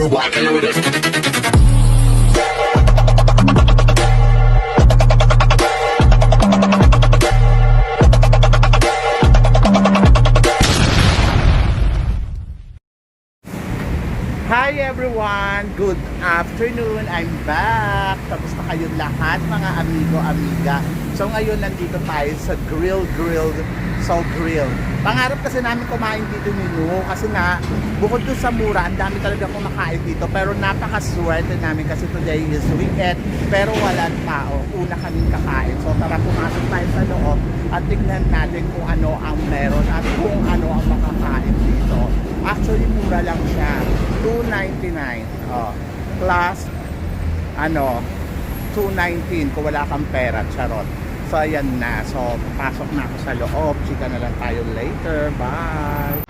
worldwide, can you hear this? Hi everyone! Good afternoon! I'm back! Kamusta kayong lahat mga amigo, amiga? So ngayon nandito tayo sa Grill Salt Grill. Pangarap kasi namin kumain dito nino kasi nga bukod doon sa mura, ang dami talaga kumakain dito, pero napakaswerte namin kasi today is weekend pero walang tao. Una kaming kakain. So tara, pumasok tayo sa loob at tignan natin kung ano ang meron at kung ano ang makakain dito. Actually mura lang siya, $2.99 plus $2.19 kung wala kang pera, charot. So ayan na, so pasok na ako sa loob, chika na lang tayo later, bye.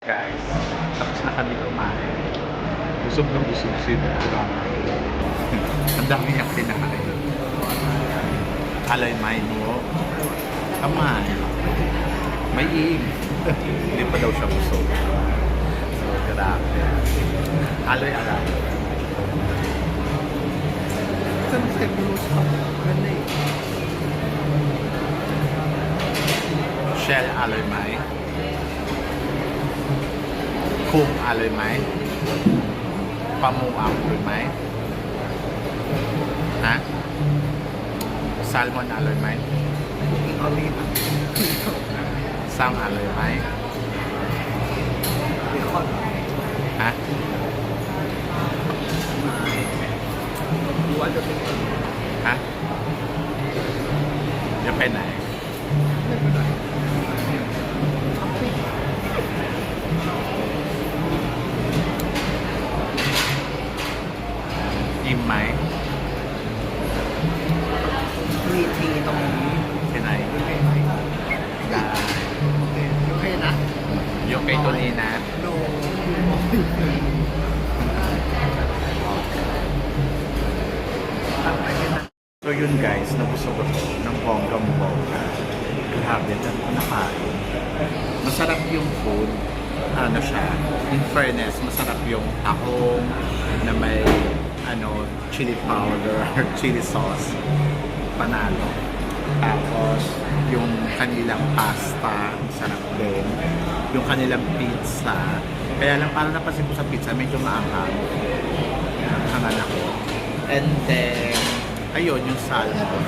Guys, tapos na kami kumain. Busog na busog si Drama. Ang dami niyang kinakain. Alay may mo. Kamay. May iing. Hindi pa daw siya busog. So, grabe. Alay. Saan sa bulus pa? Ganda eh. Shell alay may. Kung alay may. Pamuang alay may. Ha? Salmon alay may. Sang alay may. Ha? Ha? Yung penay. Imay. Meeting itong Penay. okay na. Yung kay Tonina. No. So yun guys, nabusog ako ng bonggang-bongga. Grabe na nakain. Masarap yung food. Ano siya, in fairness, masarap yung tahong na may chili powder, chili sauce. Panalo. Tapos, yung kanilang pasta, masarap din. Yung kanilang pizza. Kaya lang, parang napansin ko sa pizza, medyo maanghang. Ang anak ko. And then, ayun, yung salmon.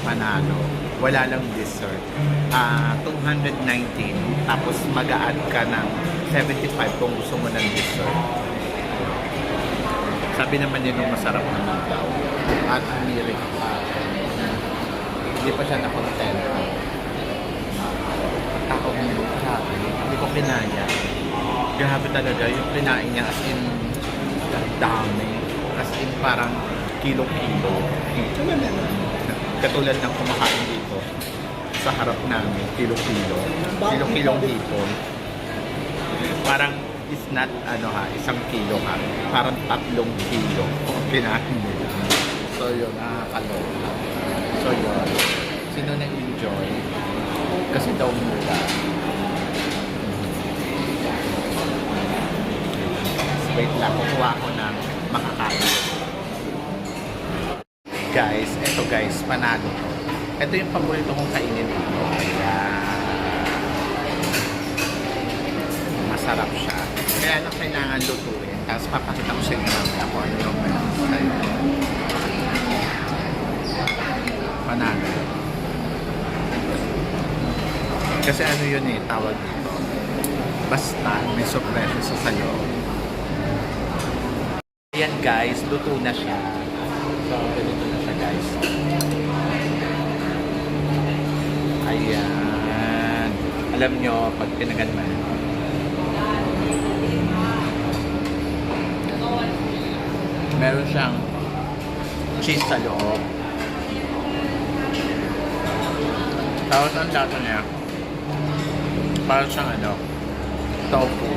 Panalo. Wala lang dessert. 219. Tapos, mag-a-add ka ng 75 kung gusto mo ng dessert. Sabi naman yun yung masarap naman daw. At umirik pa. Hindi pa siya na-content. Ako grabe. Hindi ko kinaya. Grabe talaga yung kinain niya as in dami. As in parang kilo-kilo. Katulad ng kumakain dito sa harap namin, kilo-kilo. Kilo-kilong hipon. Parang is not isang kilo ha. Parang 3 kilo kung kinain nila. So yun, nakakaloka. So yun, sino na-enjoy? Kasi daw mura. Wait lang, kukuha ko ng makakain. Guys, eto guys, panalo to. Ito yung paborito kong kainin dito. Ayan. Masarap siya. Kaya lang kailangan lutuin. Tapos papakita ko sa inyo namin kung ano yung meron sa'yo. Panalo. Kasi ano yun eh, tawag dito. Basta may surprise sa sayo. Ayan guys, luto na siya. So, luto na siya guys. Ayan. Alam nyo, pag tinagan man. Meron siyang cheese sa loob. Tapos ang lasa niya, parang siyang tofu.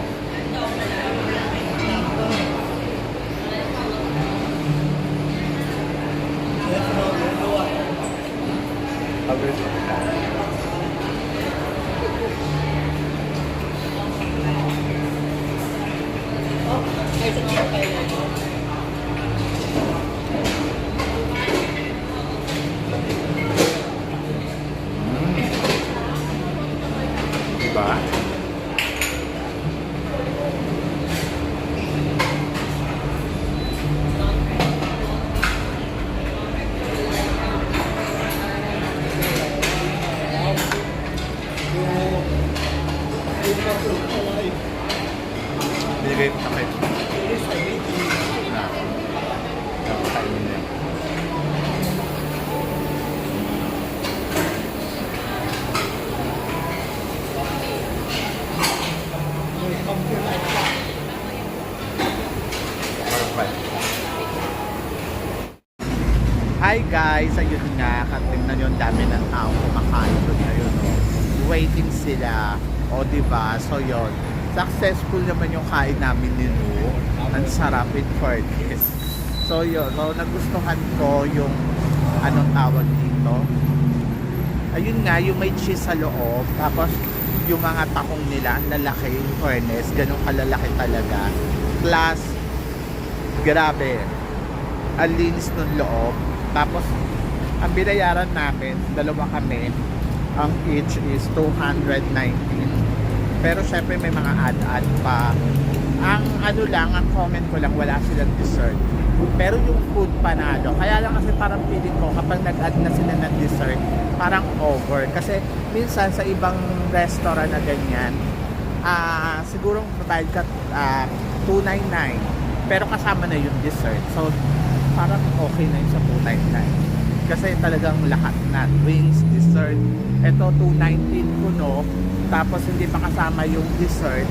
Diba? Binigay ko sa kayo. Kain mo na. Perfect. Hi guys! Ayun nga, tingnan nyo ang dami ng tao kumakain doon ngayon. Waiting sila. O diba? So yun. Successful naman yung kain namin nito. Ang sarap in fairness. So yun. So nagustuhan ko yung anong tawag dito. Ayun nga, yung may cheese sa loob. Tapos yung mga takong nila, lalaki in fairness. Ganun kalalaki talaga. Plus, grabe. Ang linis ng loob. Tapos, ang binayaran namin, dalawa kami, ang each is 219. Pero syempre may mga add-add pa. Ang ang comment ko lang, wala silang dessert. Pero yung food panalo. Kaya lang kasi parang feeling ko kapag nag-add na sila ng dessert, parang over. Kasi minsan sa ibang restaurant na ganyan, siguro provide ka 299. Pero kasama na yung dessert. So parang okay na yun sa 299. Kasi talagang lahat na. Wings, dessert. Ito 219 kuno. Tapos hindi pa kasama yung dessert.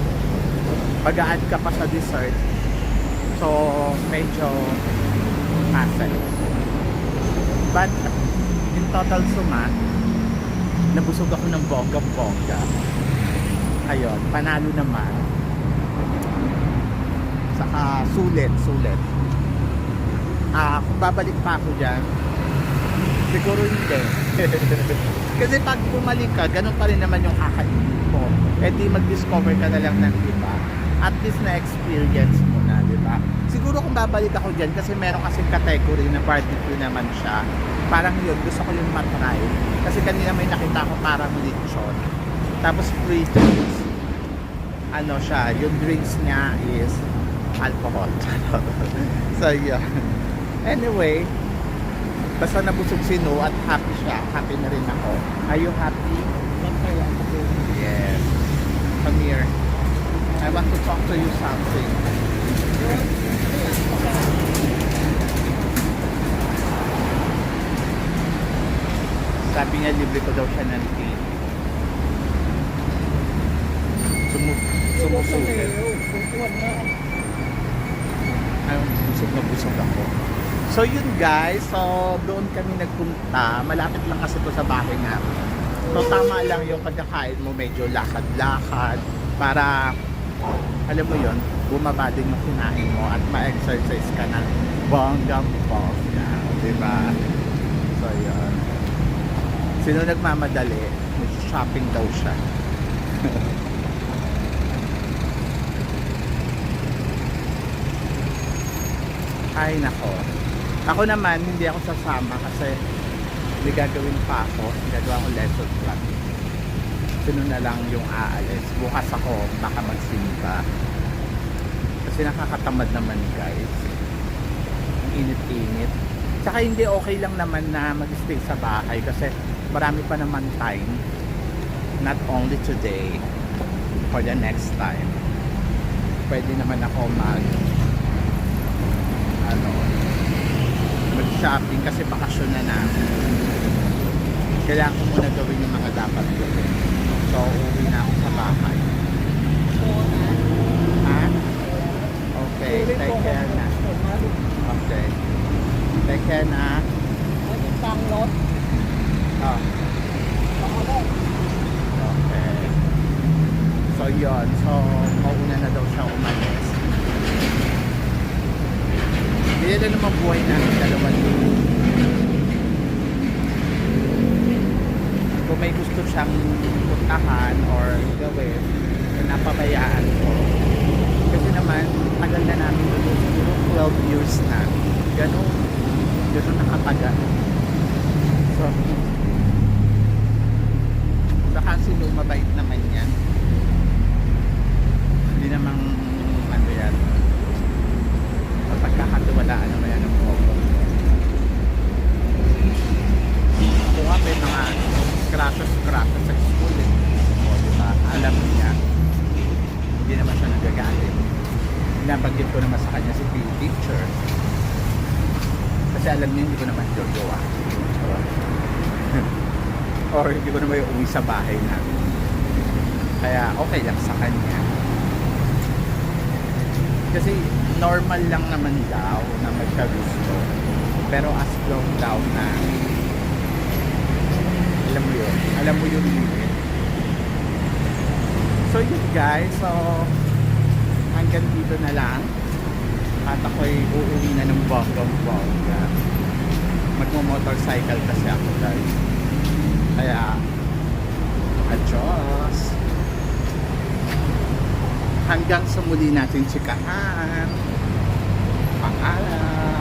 Mag-a-add ka pa sa dessert. So medyo hassle. But in total suma, nabusog ako ng bongga-bongga. Ayun, panalo naman. Saka sulit. Kung babalik pa ako dyan, siguro hindi. Kasi pag bumalik ka, ganun pa rin naman yung kakainin mo. Eh di mag-discover ka na lang ng iba. At least na-experience mo na, di ba? Siguro kung babalik ako dyan, kasi meron kasi category na barbecue naman siya. Parang yun, gusto ko yung matry. Kasi kanina may nakita ko parang lechon. Tapos free drinks. Ano siya, yung drinks niya is alcohol. So yeah. Anyway, basta nabusog si No at happy siya. Happy na rin ako. Are you happy? Yes. Come here. I want to talk to you something. Sabi niya libre ko daw siya ng tea. Sumusulit. Ay, busog na busog ako. So yun guys, so doon kami nagpunta. Malapit lang kasi to sa bahay namin. So tama lang yung pagkakain mo, medyo lakad-lakad para alam mo yun, bumaba din yung kinain mo at ma-exercise ka ng bonggang-bongga, di ba? So yun. Sino nagmamadali? Shopping daw siya. Ay nako. Ako naman, hindi ako sasama kasi may gagawin pa ako. Gagawa ko lesson plan. Sino na lang yung aalis. Bukas ako, baka magsimba. Kasi nakakatamad naman guys. Ang init-init. Tsaka hindi okay lang naman na mag-stay sa bahay kasi marami pa naman time. Not only today, for the next time. Pwede naman ako mag-shopping kasi bakasyon na namin. Kailangan ko muna gawin yung mga dapat gawin. So, uuwi na ako sa bahay. Ha? Okay, take care na. Okay. Take care na. Oh. Okay. So, yun. So, mauna na daw siya umalis. Hindi na naman buhay namin dalawa dito. Kung may gusto siyang puntahan or gawin, napabayaan ko. Kasi naman, tagal na namin doon. Siguro 12 years na. Ganun nakatagal. So, saka sino mabait naman yan. Hindi namang ano yan. Pagkakatiwalaan naman yan ng popo. Ako nga may mga scratches sa school eh. O diba, alam niya. Hindi naman siya nagagalit. Pinabanggit ko naman sa kanya si teacher. Kasi alam niya hindi ko naman jojoa. Or hindi ko naman uwi sa bahay na. Kaya okay lang sa kanya. Kasi normal lang naman daw na magkagusto. Pero as long daw na alam mo yung limit. So yun guys, so hanggang dito na lang. At ako'y uuwi na ng bonggang-bongga. Magmo-motorcycle kasi ako guys. Kaya adios. Hanggang sa muli natin tsikahan. Paalam.